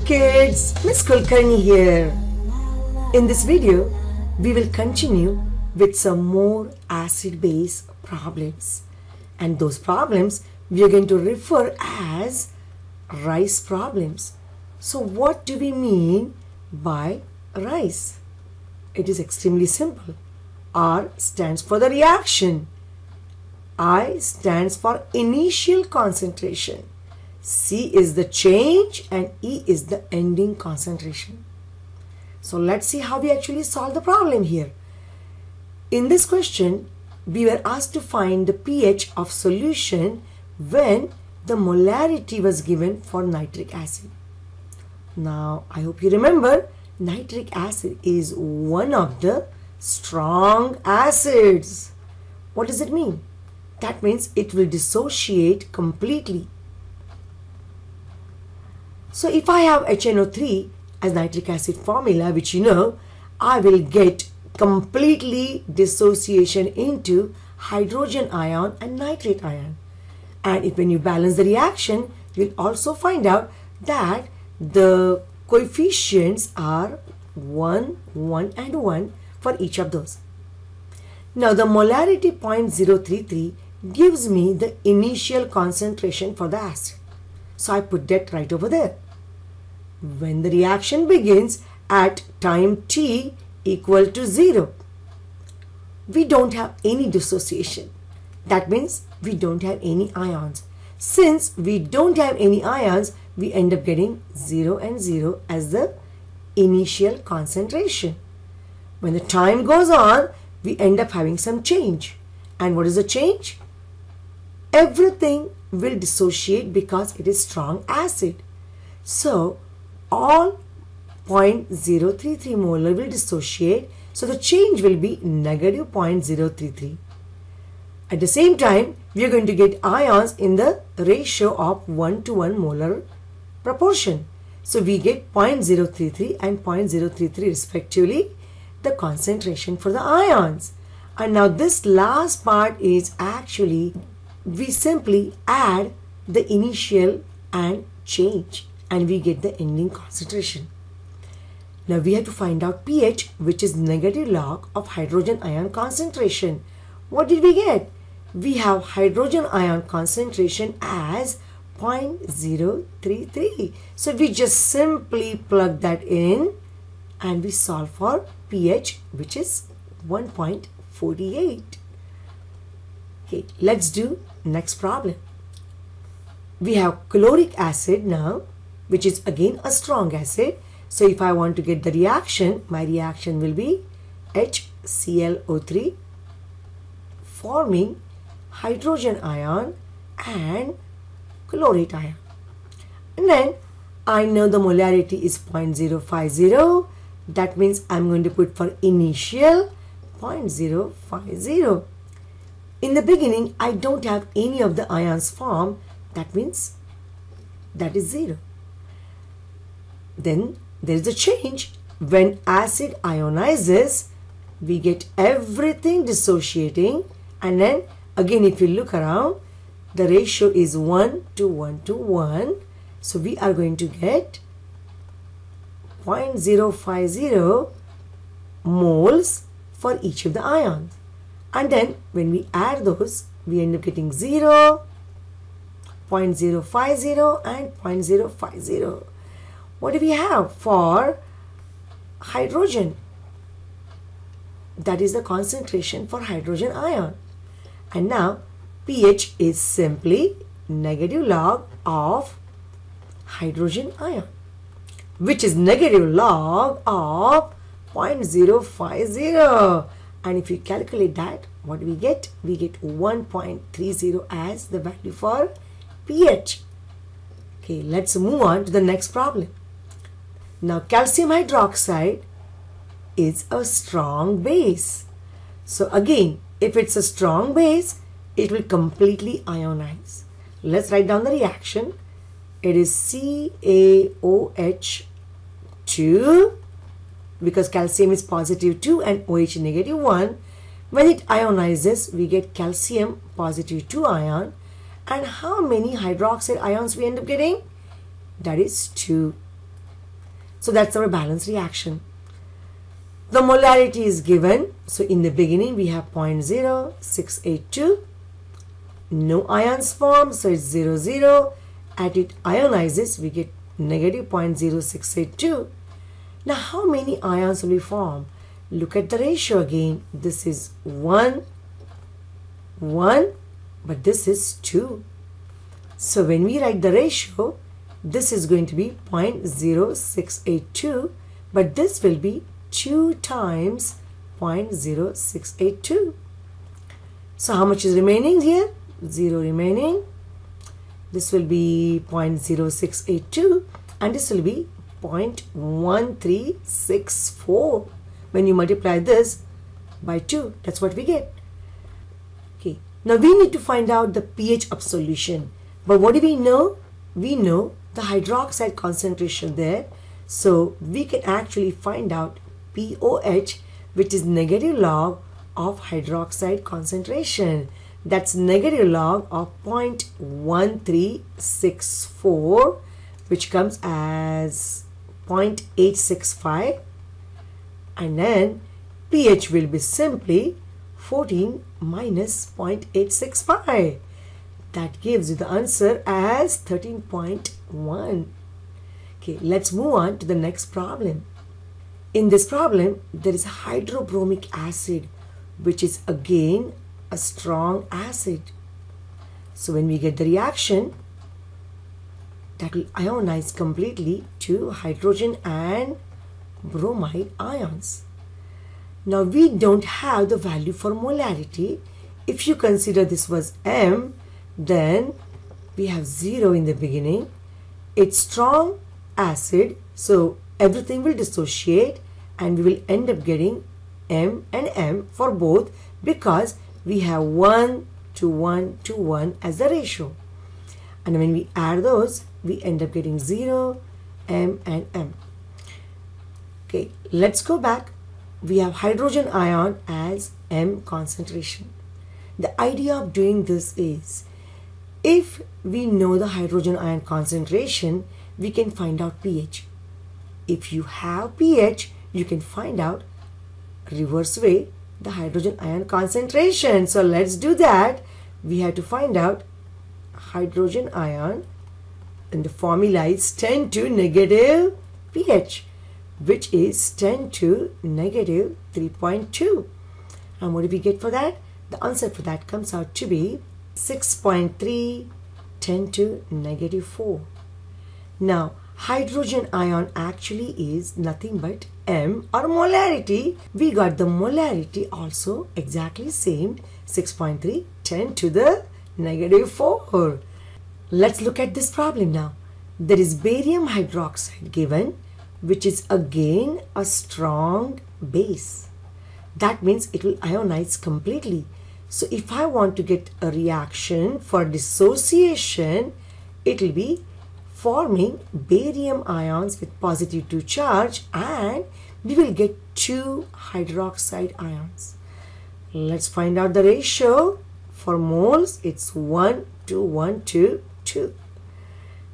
kids, Miss Kulkarni here. In this video, we will continue with some more acid-base problems. And those problems we are going to refer as rice problems. So what do we mean by rice? It is extremely simple. R stands for the reaction. I stands for initial concentration. C is the change and E is the ending concentration. So let's see how we actually solve the problem here. In this question, we were asked to find the pH of solution when the molarity was given for nitric acid. Now, I hope you remember, nitric acid is one of the strong acids. What does it mean? That means it will dissociate completely. So if I have HNO3 as nitric acid formula, which you know, I will get completely dissociation into hydrogen ion and nitrate ion. And when you balance the reaction, you'll also find out that the coefficients are 1, 1 and 1 for each of those. Now the molarity 0.033 gives me the initial concentration for the acid. So I put that right over there. When the reaction begins at time t equal to 0, we don't have any dissociation. That means we don't have any ions. Since we don't have any ions, we end up getting 0 and 0 as the initial concentration. When the time goes on, we end up having some change. And what is the change? Everything will dissociate because it is strong acid. So all 0.033 molar will dissociate. So the change will be negative 0.033. At the same time, we are going to get ions in the ratio of 1 to 1 molar proportion. So we get 0.033 and 0.033 respectively, the concentration for the ions. And now this last part is actually, we simply add the initial and change and we get the ending concentration. Now we have to find out pH, which is negative log of hydrogen ion concentration. What did we get? We have hydrogen ion concentration as 0.033. So we just simply plug that in and we solve for pH, which is 1.48. Okay, let's do next problem. We have chloric acid now, which is again a strong acid. So if I want to get the reaction, my reaction will be HClO3 forming hydrogen ion and chlorate ion. And then I know the molarity is 0.050. That means I'm going to put for initial 0.050. In the beginning, I don't have any of the ions formed. That means that is 0. Then there is a change. When acid ionizes, we get everything dissociating. And then again, if you look around, the ratio is 1 to 1 to 1. So we are going to get 0.050 moles for each of the ions. And then when we add those, we end up getting 0, 0.050 and 0.050. What do we have for hydrogen? That is the concentration for hydrogen ion. And now pH is simply negative log of hydrogen ion, which is negative log of 0.050. And if you calculate that, what do we get? We get 1.30 as the value for pH. Okay, let's move on to the next problem. Now, calcium hydroxide is a strong base. So again, if it's a strong base, it will completely ionize. Let's write down the reaction. It is CaOH2, because calcium is positive 2 and OH negative 1. When it ionizes, we get calcium positive 2 ion. And how many hydroxide ions we end up getting? That is 2. So that's our balanced reaction. The molarity is given. So in the beginning we have 0.0682. No ions form, so it's 0, 0. As it ionizes, we get negative 0.0682. Now how many ions will we form? Look at the ratio again. This is 1, 1, but this is 2. So when we write the ratio, this is going to be 0.0682, but this will be 2 times 0.0682. So how much is remaining here? 0 remaining. This will be 0.0682 and this will be 0.1364. When you multiply this by 2, that's what we get. Okay. Now we need to find out the pH of solution. But what do we know? We know the hydroxide concentration there. So we can actually find out pOH, which is negative log of hydroxide concentration. That's negative log of 0.1364, which comes as 0.865. And then pH will be simply 14 minus 0.865. That gives you the answer as 13.1. Okay, let's move on to the next problem. In this problem, there is hydrobromic acid, which is again a strong acid. So when we get the reaction, that will ionize completely to hydrogen and bromide ions. Now we don't have the value for molarity. If you consider this was M, then we have 0 in the beginning. It's strong acid, so everything will dissociate and we will end up getting M and M for both because we have 1 to 1 to 1 as the ratio. And when we add those, we end up getting 0, M and M. Okay, let's go back. We have hydrogen ion as M concentration. The idea of doing this is, if we know the hydrogen ion concentration, we can find out pH. If you have pH, you can find out reverse way the hydrogen ion concentration. So let's do that. We have to find out hydrogen ion, and the formula is 10 to negative pH, which is 10 to negative 3.2. And what do we get for that? The answer for that comes out to be 6.3, 10 to negative 4. Now, hydrogen ion actually is nothing but M or molarity. We got the molarity also exactly same, 6.3, 10 to the negative 4. Let's look at this problem now. There is barium hydroxide given, which is again a strong base. That means it will ionize completely. So if I want to get a reaction for dissociation, it will be forming barium ions with positive 2 charge, and we will get 2 hydroxide ions. Let's find out the ratio. For moles, it's 1 to 1 to 2.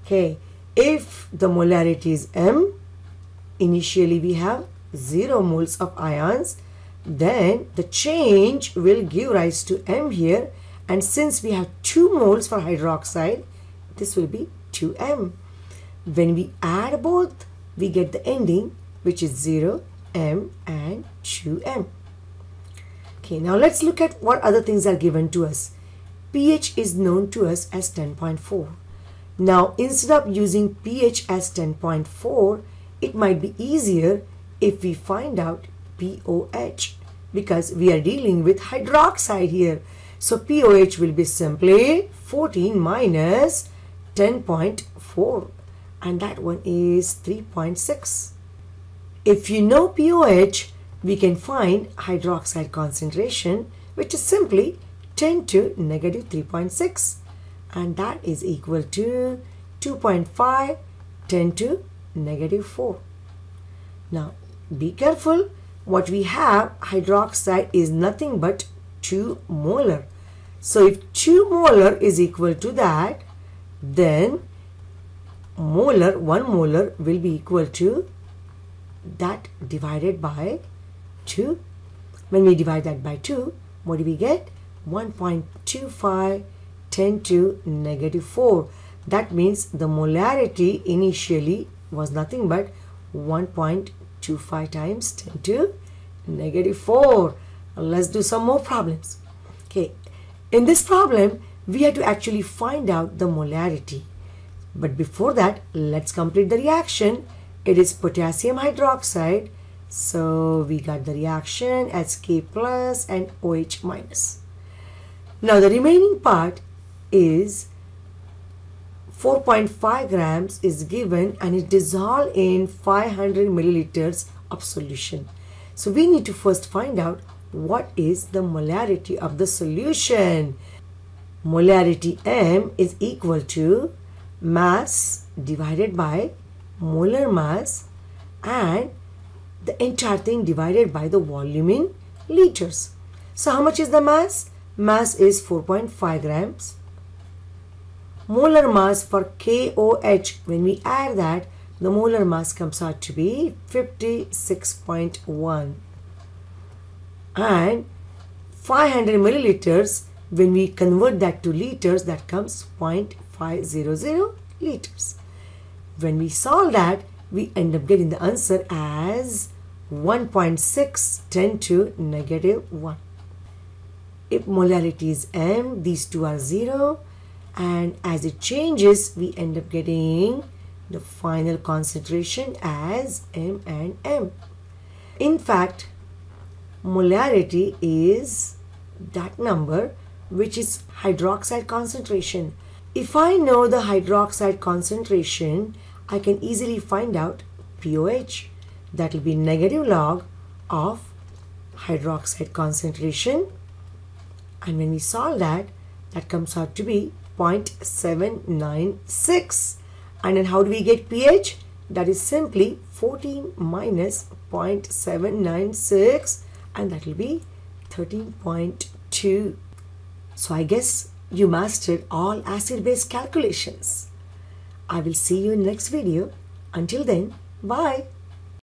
Okay, if the molarity is M, initially we have 0 moles of ions, then the change will give rise to M here, and since we have 2 moles for hydroxide, this will be 2M. When we add both, we get the ending, which is 0, M and 2M. Okay, now let's look at what other things are given to us. pH is known to us as 10.4. Now, instead of using pH as 10.4, it might be easier if we find out pOH, because we are dealing with hydroxide here. So pOH will be simply 14 minus 10.4, and that one is 3.6. If you know pOH, we can find hydroxide concentration, which is simply 10 to negative 3.6, and that is equal to 2.5, 10 to negative 4. Now be careful. What we have, hydroxide, is nothing but 2 molar. So if 2 molar is equal to that, then molar, 1 molar will be equal to that divided by 2. When we divide that by 2, what do we get? 1.25 10 to negative 4. That means the molarity initially was nothing but 1.25 times 10 to negative 4. Let's do some more problems. Okay, in this problem, we have to actually find out the molarity. But before that, let's complete the reaction. It is potassium hydroxide. So we got the reaction as K plus and OH minus. Now the remaining part is 4.5 grams is given and is dissolved in 500 milliliters of solution. So we need to first find out what is the molarity of the solution. Molarity M is equal to mass divided by molar mass and the entire thing divided by the volume in liters. So how much is the mass? Mass is 4.5 grams. Molar mass for KOH, when we add that, the molar mass comes out to be 56.1. And 500 milliliters, when we convert that to liters, that comes 0.500 liters. When we solve that, we end up getting the answer as 1.6 10 to negative 1. If molarity is M, these two are 0, and as it changes, we end up getting the final concentration as M and M. In fact, molarity is that number which is hydroxide concentration. If I know the hydroxide concentration, I can easily find out pOH. That will be negative log of hydroxide concentration. And when we solve that, that comes out to be 0.796. And then how do we get pH? That is simply 14 minus 0.796, and that will be 13.2. So I guess you mastered all acid-base calculations. I will see you in next video. Until then, bye.